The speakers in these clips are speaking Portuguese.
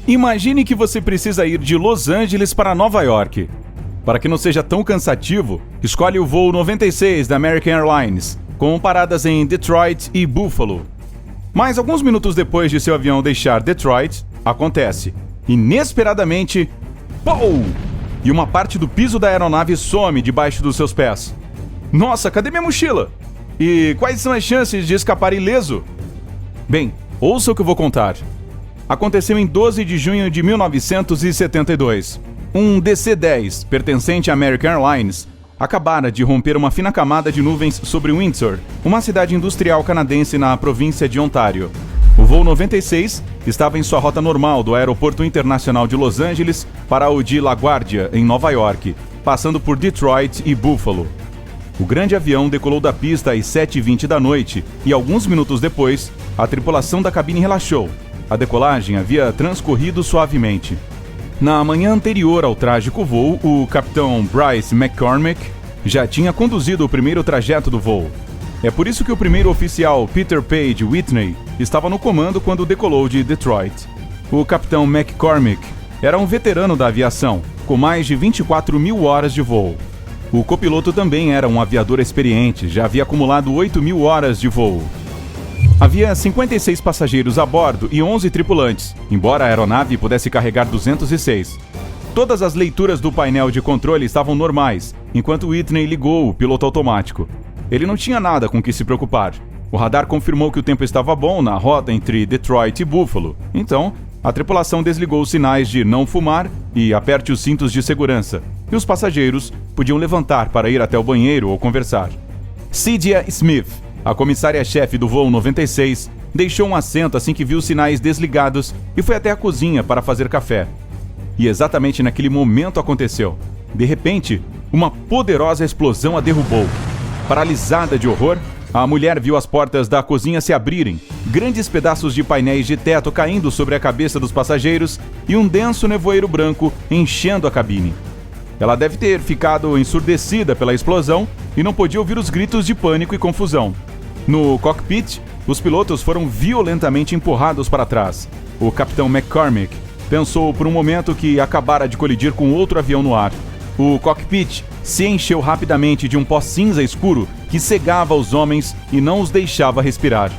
Imagine que você precisa ir de Los Angeles para Nova York. Para que não seja tão cansativo, escolhe o voo 96 da American Airlines, com paradas em Detroit e Buffalo. Mas alguns minutos depois de seu avião deixar Detroit, acontece, inesperadamente, POU! E uma parte do piso da aeronave some debaixo dos seus pés. Nossa, cadê minha mochila? E quais são as chances de escapar ileso? Bem, ouça o que eu vou contar. Aconteceu em 12 de junho de 1972. Um DC-10, pertencente à American Airlines, acabara de romper uma fina camada de nuvens sobre Windsor, uma cidade industrial canadense na província de Ontário. O voo 96 estava em sua rota normal do Aeroporto Internacional de Los Angeles para o de LaGuardia, em Nova York, passando por Detroit e Buffalo. O grande avião decolou da pista às 7h20 da noite e, alguns minutos depois, a tripulação da cabine relaxou. A decolagem havia transcorrido suavemente. Na manhã anterior ao trágico voo, o capitão Bryce McCormick já tinha conduzido o primeiro trajeto do voo. É por isso que o primeiro oficial, Peter Page Whitney, estava no comando quando decolou de Detroit. O capitão McCormick era um veterano da aviação, com mais de 24 mil horas de voo. O copiloto também era um aviador experiente, já havia acumulado 8.000 horas de voo. Havia 56 passageiros a bordo e 11 tripulantes, embora a aeronave pudesse carregar 206. Todas as leituras do painel de controle estavam normais, enquanto Whitney ligou o piloto automático. Ele não tinha nada com que se preocupar. O radar confirmou que o tempo estava bom na rota entre Detroit e Buffalo. Então, a tripulação desligou os sinais de não fumar e aperte os cintos de segurança, e os passageiros podiam levantar para ir até o banheiro ou conversar. Cydia Smith, a comissária-chefe do voo 96, deixou um assento assim que viu os sinais desligados e foi até a cozinha para fazer café. E exatamente naquele momento aconteceu. De repente, uma poderosa explosão a derrubou. Paralisada de horror, a mulher viu as portas da cozinha se abrirem, grandes pedaços de painéis de teto caindo sobre a cabeça dos passageiros e um denso nevoeiro branco enchendo a cabine. Ela deve ter ficado ensurdecida pela explosão e não podia ouvir os gritos de pânico e confusão. No cockpit, os pilotos foram violentamente empurrados para trás. O capitão McCormick pensou por um momento que acabara de colidir com outro avião no ar. O cockpit se encheu rapidamente de um pó cinza escuro que cegava os homens e não os deixava respirar.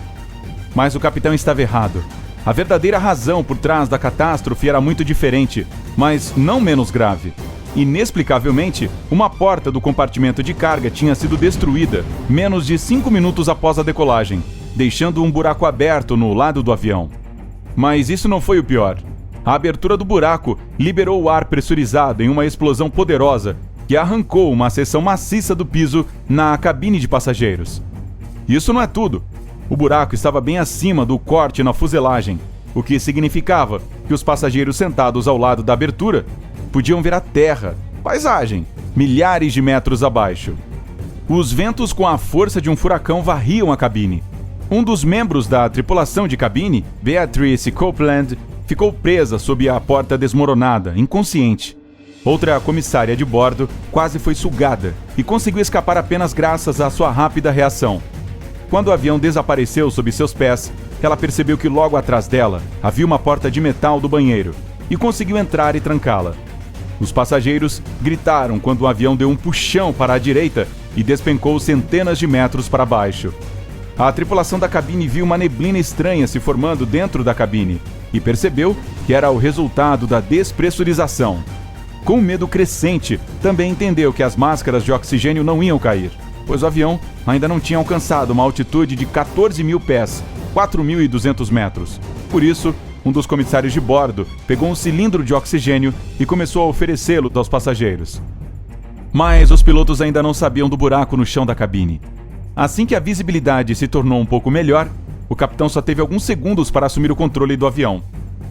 Mas o capitão estava errado. A verdadeira razão por trás da catástrofe era muito diferente, mas não menos grave. Inexplicavelmente, uma porta do compartimento de carga tinha sido destruída menos de 5 minutos após a decolagem, deixando um buraco aberto no lado do avião. Mas isso não foi o pior. A abertura do buraco liberou o ar pressurizado em uma explosão poderosa que arrancou uma seção maciça do piso na cabine de passageiros. Isso não é tudo. O buraco estava bem acima do corte na fuselagem, o que significava que os passageiros sentados ao lado da abertura podiam ver a terra, paisagem, milhares de metros abaixo. Os ventos com a força de um furacão varriam a cabine. Um dos membros da tripulação de cabine, Beatrice Copeland, ficou presa sob a porta desmoronada, inconsciente. Outra comissária de bordo quase foi sugada e conseguiu escapar apenas graças à sua rápida reação. Quando o avião desapareceu sob seus pés, ela percebeu que logo atrás dela havia uma porta de metal do banheiro e conseguiu entrar e trancá-la. Os passageiros gritaram quando o avião deu um puxão para a direita e despencou centenas de metros para baixo. A tripulação da cabine viu uma neblina estranha se formando dentro da cabine e percebeu que era o resultado da despressurização. Com medo crescente, também entendeu que as máscaras de oxigênio não iam cair, pois o avião ainda não tinha alcançado uma altitude de 14.000 pés, 4.200 metros. Por isso, um dos comissários de bordo pegou um cilindro de oxigênio e começou a oferecê-lo aos passageiros. Mas os pilotos ainda não sabiam do buraco no chão da cabine. Assim que a visibilidade se tornou um pouco melhor, o capitão só teve alguns segundos para assumir o controle do avião.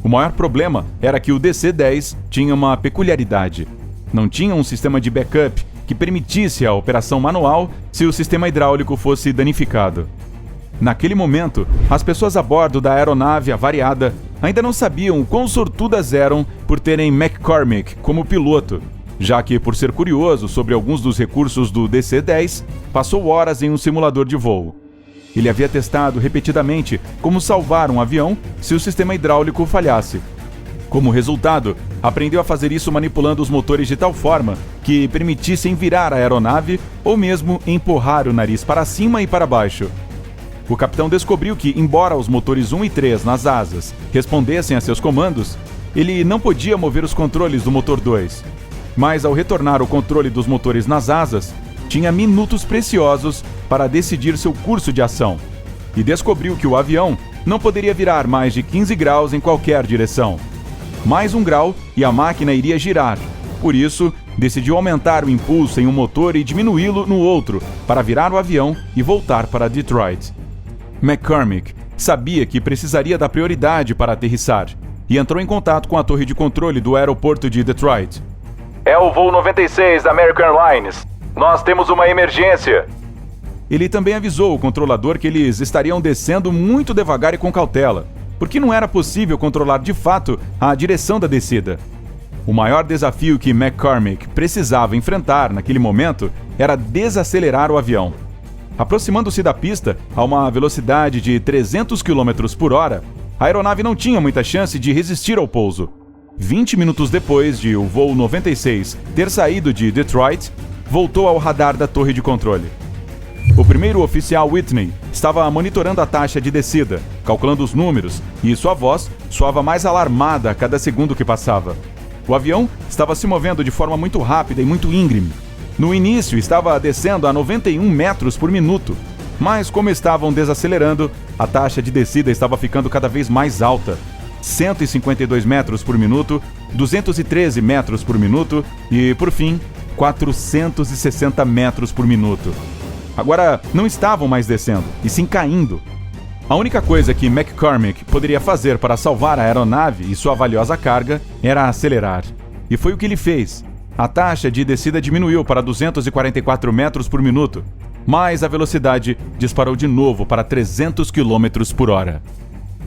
O maior problema era que o DC-10 tinha uma peculiaridade. Não tinha um sistema de backup que permitisse a operação manual se o sistema hidráulico fosse danificado. Naquele momento, as pessoas a bordo da aeronave avariada ainda não sabiam o quão sortudas eram por terem McCormick como piloto, já que, por ser curioso sobre alguns dos recursos do DC-10, passou horas em um simulador de voo. Ele havia testado repetidamente como salvar um avião se o sistema hidráulico falhasse. Como resultado, aprendeu a fazer isso manipulando os motores de tal forma que permitissem virar a aeronave ou mesmo empurrar o nariz para cima e para baixo. O capitão descobriu que, embora os motores 1 e 3 nas asas respondessem a seus comandos, ele não podia mover os controles do motor 2. Mas ao retornar o controle dos motores nas asas, tinha minutos preciosos para decidir seu curso de ação. E descobriu que o avião não poderia virar mais de 15 graus em qualquer direção. Mais 1 grau e a máquina iria girar. Por isso, decidiu aumentar o impulso em um motor e diminuí-lo no outro para virar o avião e voltar para Detroit. McCormick sabia que precisaria dar prioridade para aterrissar e entrou em contato com a torre de controle do aeroporto de Detroit. É o voo 96 da American Airlines. Nós temos uma emergência. Ele também avisou o controlador que eles estariam descendo muito devagar e com cautela, porque não era possível controlar de fato a direção da descida. O maior desafio que McCormick precisava enfrentar naquele momento era desacelerar o avião. Aproximando-se da pista a uma velocidade de 300 km por hora, a aeronave não tinha muita chance de resistir ao pouso. 20 minutos depois de o voo 96 ter saído de Detroit, voltou ao radar da torre de controle. O primeiro oficial Whitney estava monitorando a taxa de descida, calculando os números, e sua voz soava mais alarmada a cada segundo que passava. O avião estava se movendo de forma muito rápida e muito íngreme. No início estava descendo a 91 metros por minuto, mas como estavam desacelerando, a taxa de descida estava ficando cada vez mais alta. 152 metros por minuto, 213 metros por minuto e, por fim, 460 metros por minuto. Agora não estavam mais descendo, e sim caindo. A única coisa que McCormick poderia fazer para salvar a aeronave e sua valiosa carga era acelerar. E foi o que ele fez. A taxa de descida diminuiu para 244 metros por minuto, mas a velocidade disparou de novo para 300 km por hora.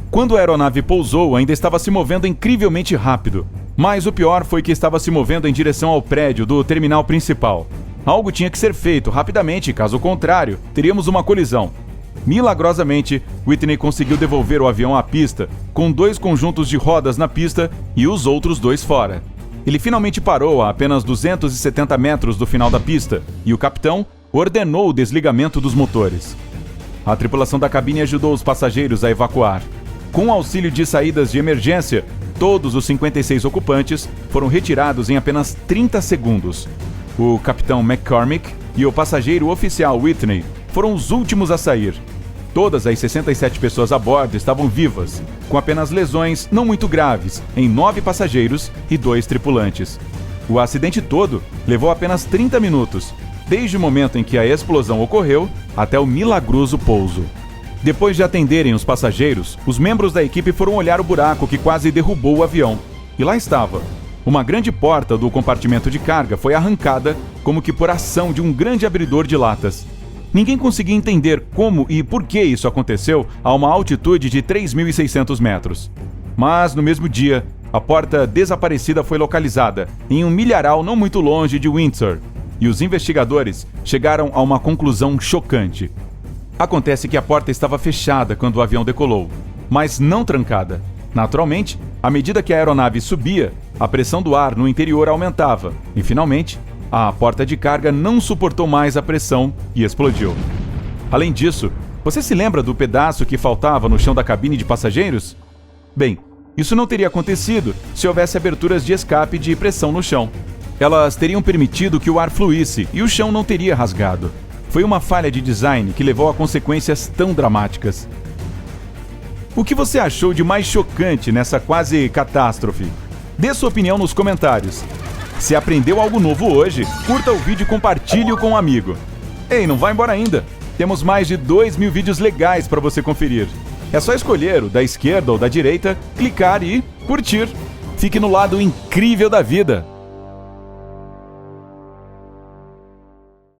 Quando a aeronave pousou, ainda estava se movendo incrivelmente rápido, mas o pior foi que estava se movendo em direção ao prédio do terminal principal. Algo tinha que ser feito rapidamente, caso contrário, teríamos uma colisão. Milagrosamente, Whitney conseguiu devolver o avião à pista, com 2 conjuntos de rodas na pista e os outros 2 fora. Ele finalmente parou a apenas 270 metros do final da pista e o capitão ordenou o desligamento dos motores. A tripulação da cabine ajudou os passageiros a evacuar. Com o auxílio de saídas de emergência, todos os 56 ocupantes foram retirados em apenas 30 segundos. O capitão McCormick e o passageiro oficial Whitney foram os últimos a sair. Todas as 67 pessoas a bordo estavam vivas, com apenas lesões não muito graves em 9 passageiros e 2 tripulantes. O acidente todo levou apenas 30 minutos, desde o momento em que a explosão ocorreu até o milagroso pouso. Depois de atenderem os passageiros, os membros da equipe foram olhar o buraco que quase derrubou o avião. E lá estava. Uma grande porta do compartimento de carga foi arrancada como que por ação de um grande abridor de latas. Ninguém conseguia entender como e por que isso aconteceu a uma altitude de 3.600 metros. Mas, no mesmo dia, a porta desaparecida foi localizada em um milharal não muito longe de Windsor, e os investigadores chegaram a uma conclusão chocante. Acontece que a porta estava fechada quando o avião decolou, mas não trancada. Naturalmente, à medida que a aeronave subia, a pressão do ar no interior aumentava e, finalmente, a porta de carga não suportou mais a pressão e explodiu. Além disso, você se lembra do pedaço que faltava no chão da cabine de passageiros? Bem, isso não teria acontecido se houvesse aberturas de escape de pressão no chão. Elas teriam permitido que o ar fluísse e o chão não teria rasgado. Foi uma falha de design que levou a consequências tão dramáticas. O que você achou de mais chocante nessa quase catástrofe? Dê sua opinião nos comentários. Se aprendeu algo novo hoje, curta o vídeo e compartilhe-o com um amigo. Ei, não vai embora ainda! Temos mais de 2.000 vídeos legais para você conferir. É só escolher o da esquerda ou da direita, clicar e curtir. Fique no lado incrível da vida!